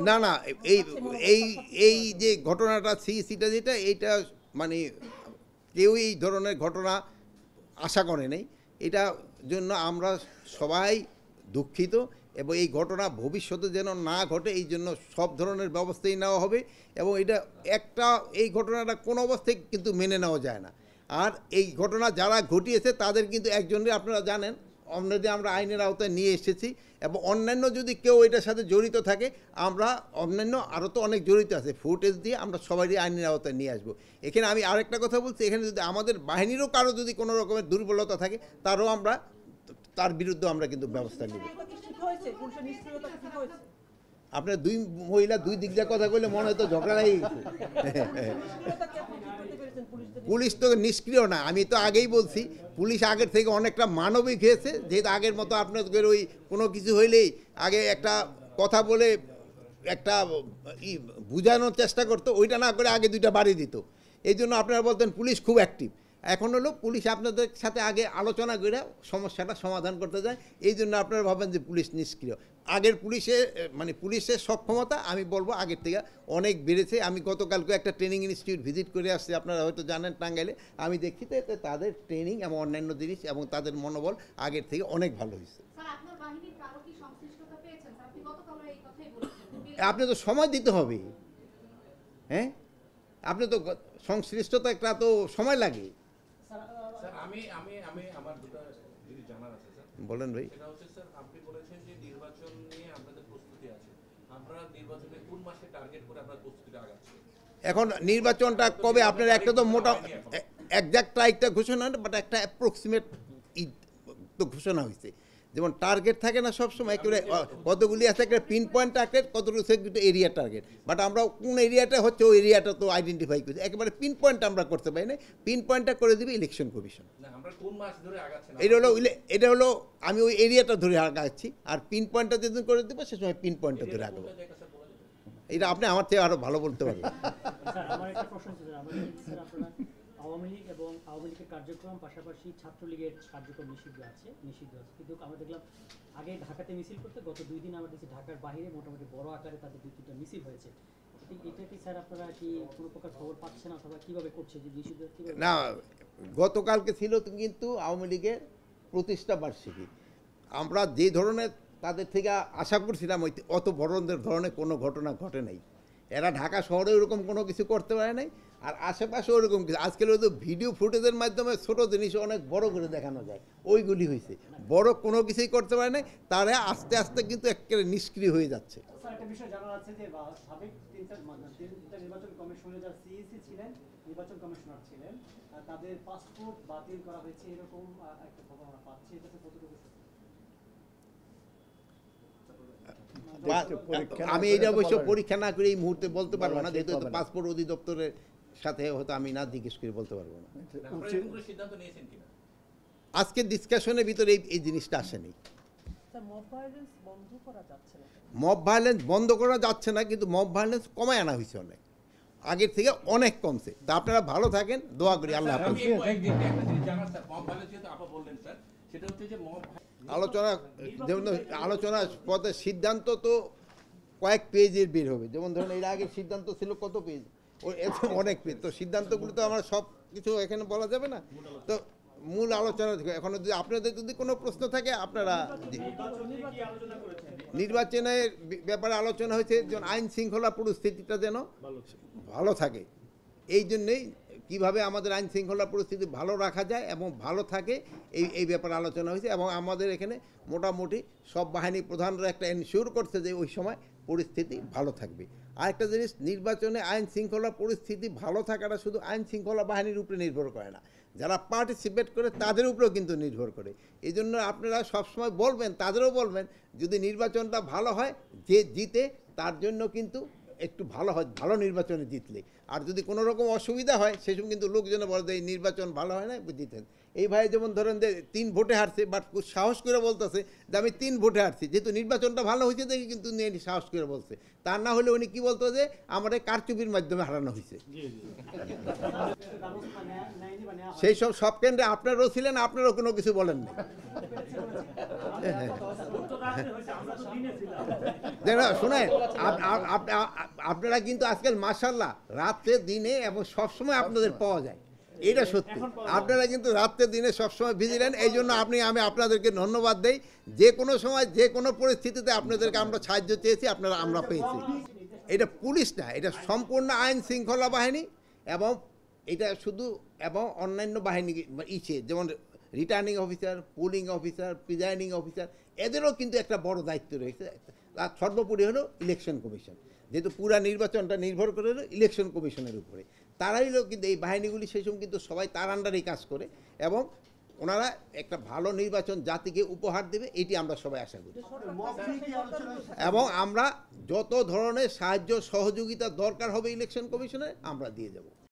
না না, এই এই এই যে ঘটনাটা সিটা যেটা এইটা মানে কেউ এই ধরনের ঘটনা আশা করে নেই। এটা জন্য আমরা সবাই দুঃখিত এবং এই ঘটনা ভবিষ্যতে যেন না ঘটে এই জন্য সব ধরনের ব্যবস্থাই নেওয়া হবে। এবং এটা একটা এই ঘটনাটা কোনো অবস্থায় কিন্তু মেনে নেওয়া যায় না। আর এই ঘটনা যারা ঘটিয়েছে তাদের কিন্তু একজনের আপনারা জানেন অলরেডি আমরা আইনের আওতায় নিয়ে এসেছি এবং অন্যান্য যদি কেউ এটার সাথে জড়িত থাকে আমরা অন্যান্য আরও তো অনেক জড়িত আছে ফুটেজ দিয়ে আমরা সবারই আইনের আওতায় নিয়ে আসবো। এখানে আমি আরেকটা কথা বলছি, এখানে যদি আমাদের বাহিনীরও কারো যদি কোনো রকমের দুর্বলতা থাকে তারও আমরা তার বিরুদ্ধে আমরা কিন্তু ব্যবস্থা নেব। আপনার দুই মহিলা দুই দিক দিয়ে কথা কইলে মনে হয়তো ঝগড়া লেগে গেছে। পুলিশ তো নিষ্ক্রিয় না, আমি তো আগেই বলছি পুলিশ আগের থেকে অনেকটা মানবিক হয়েছে। যেহেতু আগের মতো আপনাদের ওই কোনো কিছু হইলেই আগে একটা কথা বলে একটা বুঝানোর চেষ্টা করতো, ওইটা না করে আগে দুইটা বাড়ি দিত। এই জন্য আপনারা বলতেন পুলিশ খুব অ্যাক্টিভ। এখন হলো পুলিশ আপনাদের সাথে আগে আলোচনা করে সমস্যাটা সমাধান করতে যায়, এই জন্য আপনারা ভাবেন যে পুলিশ নিষ্ক্রিয়। আগের পুলিশের সক্ষমতা আমি বলবো আগের থেকে অনেক বেড়েছে। আমি গতকালকে একটা ট্রেনিং ইনস্টিটিউট ভিজিট করে আসছি, আপনারা হয়তো জানেন টাঙ্গাইলে। আমি দেখছি তো এতে তাদের ট্রেনিং এবং অন্যান্য জিনিস এবং তাদের মনোবল আগের থেকে অনেক ভালো হয়েছে। আপনি তো সময় দিতে হবে, হ্যাঁ আপনি তো সংশ্লিষ্টতা একটা তো সময় লাগে। বলেন ভাই। আপনি বলেছেন যে নির্বাচন নিয়ে আপনাদের প্রস্তুতি আছে, আপনারা নির্বাচনে কোন মাসে টার্গেট করে আপনারা প্রস্তুতি আগাচ্ছেন? এখন নির্বাচনটা কবে আপনারা একটা তো মোটা একজ্যাক্ট তারিখটা ঘোষণা না, বাট একটা অ্যাপ্রক্সিমেট তো ঘোষণা হয়েছে। যেমন টার্গেট থাকে না সবসময় একেবারে কতগুলি আছে একটা পিন পয়েন্ট টার্গেট, কতগুলো এরিয়া টার্গেট, বাট আমরা কোন এরিয়াটা হচ্ছে ওই এরিয়াটা তো আইডেন্টিফাই করছি। একেবারে পিন পয়েন্ট আমরা করতে পারি না, পিন পয়েন্টটা করে দেবে ইলেকশন কমিশন। এটা হলো আমি ওই এরিয়াটা ধরে আগাচ্ছি, আর পিন পয়েন্টটা যেদিন করে দেবো সে সময় পিন পয়েন্টটা ধরে আগাবো। এটা আপনি আমার থেকে আরো ভালো বলতে পারবেন। আওয়ামী লীগ এবং আওয়ামী লীগের কার্যক্রম পাশাপাশি ছাত্রলীগের কার্যক্রম নিষিদ্ধ আছে, কিন্তু আমরা দেখলাম আগে ঢাকাতে মিছিল করতে, গত 2 দিন আমরা দেখছি ঢাকার বাইরে মোটামুটি বড় আকারে তাদের 2-3টা মিছিল হয়েছে। এটা কি স্যার আপনারা কি কোনো প্রকার খবর পাচ্ছেন অথবা কিভাবে করছে যে নিষিদ্ধ? না, গতকালকে ছিল কিন্তু আওয়ামী লীগের প্রতিষ্ঠা বার্ষিকী। আমরা যে ধরনের তাদের থেকে আশা করছিলাম অত বড় ধরনের কোনো ঘটনা ঘটে নাই। এরা ঢাকা শহরে ওরকম কোনো কিছু করতে পারে নাই, আর আশেপাশে ওরকম কিছু আজকাল হয়তো ভিডিও ফুটেজের মাধ্যমে ছোটো জিনিস অনেক বড় করে দেখানো যায়, ওইগুলি হয়েছে। বড় কোনো কিছুই করতে পারে নাই, তারা আস্তে আস্তে কিন্তু একেবারে নিষ্ক্রিয় হয়ে যাচ্ছে। একটা বিষয় জানা যাচ্ছে যে সাবেক 3-4 নির্বাচন কমিশনে যারা সিইসি ছিলেন, নির্বাচন কমিশনার ছিলেন, তাদের পাসপোর্ট বাতিল করা হয়েছে, এরকম একটা খবর আমরা পাচ্ছি। এটা কতটুকু? আমি এটা অবশ্য পরীক্ষা না করে এই মুহূর্তে বলতে পারবো না, যেহেতু পাসপোর্ট অধিদপ্তরের সাথে হয়তো আমি না জিজ্ঞেস করে বলতে পারবো না। আজকে ডিসকাশনের ভিতরে এই জিনিসটা আসেনি। মব ভায়োলেন্স বন্ধ করা যাচ্ছে না, কিন্তু মব ভায়োলেন্স কমায় আনা হয়েছে অনেক, আগের থেকে অনেক কমছে। তা আপনারা ভালো থাকেন, দোয়া করি। আল্লাহ হাফেজ। আলোচনা পথে সিদ্ধান্ত তো কয়েক পেজের বের হবে। যেমন ধরুন এর আগে সিদ্ধান্ত ছিল কত পেজ, অনেক পেজ। তো সিদ্ধান্তগুলো তো আমার সব কিছু এখানে বলা যাবে না। তো মূল আলোচনা এখন যদি আপনাদের যদি কোনো প্রশ্ন থাকে আপনারা। নির্বাচনের ব্যাপারে আলোচনা হয়েছে যেন আইন শৃঙ্খলা পরিস্থিতিটা যেন ভালো থাকে, এই জন্যেই কীভাবে আমাদের আইন শৃঙ্খলা পরিস্থিতি ভালো রাখা যায় এবং ভালো থাকে এই ব্যাপারে আলোচনা হয়েছে। এবং আমাদের এখানে মোটামুটি সব বাহিনী প্রধানরা একটা এনশিওর করছে যে ওই সময় পরিস্থিতি ভালো থাকবে। আরেকটা জিনিস, নির্বাচনে আইন শৃঙ্খলা পরিস্থিতি ভালো থাকাটা শুধু আইন শৃঙ্খলা বাহিনীর উপরে নির্ভর করে না, যারা পার্টিসিপেট করে তাদের উপরেও কিন্তু নির্ভর করে। এই জন্য আপনারা সবসময় বলবেন, তাদেরও বলবেন যদি নির্বাচনটা ভালো হয়, যে জিতে তার জন্য কিন্তু একটু ভালো হয়, ভালো নির্বাচনে জিতলে। আর যদি কোনো রকম অসুবিধা হয় সেসব কিন্তু লোকজনে বলে যে এই নির্বাচন ভালো হয় না বুঝতেন। এই ভাই যেমন ধরেন যে 3 ভোটে হারছে, বাট সাহস করে বলতেছে যে আমি 3 ভোটে হারছি, যেহেতু নির্বাচনটা ভালো হয়েছে দেখে কিন্তু উনি সাহস করে বলছে। তার না হলে উনি কি বলতো যে আমার কারচুপির মাধ্যমে হারানো হয়েছে। ব্যবস্থা নেয়নি বা নেওয়া হয় সেই সব কেন্দ্রে আপনারাও ছিলেন, আপনারাও কোনো কিছু বলেন না। শোনেন, আপনারা কিন্তু আজকাল মাশাআল্লাহ রাত্রে দিনে এবং সবসময় আপনাদের পাওয়া যায়, এটা সত্যি। আপনারা কিন্তু রাত্রে দিনে সবসময় ভিজিলেন, এই জন্য আমি আপনাদেরকে ধন্যবাদ দেই। যে কোনো সময় যে কোনো পরিস্থিতিতে আপনাদেরকে আমরা সাহায্য চেয়েছি, আমরা পেয়েছি। এটা পুলিশ না, এটা সম্পূর্ণ আইন শৃঙ্খলা বাহিনী এবং এটা শুধু এবং অন্যান্য বাহিনী যেমন returning officer, pulling officer, presiding officer, এদেরও কিন্তু একটা বড় দায়িত্ব রয়েছে। আর সর্বোপরি হলো ইলেকশন কমিশন, যেহেতু পুরা নির্বাচনটা নির্ভর করে হলো ইলেকশন কমিশনের উপরে। তারাই কিন্তু এই বাহিনীগুলি সেই সময় কিন্তু সবাই তার আন্ডারেই কাজ করে এবং ওনারা একটা ভালো নির্বাচন জাতিকে উপহার দেবে, এটি আমরা সবাই আশা করি। এবং আমরা যত ধরনের সাহায্য সহযোগিতা দরকার হবে ইলেকশন কমিশনে আমরা দিয়ে যাব।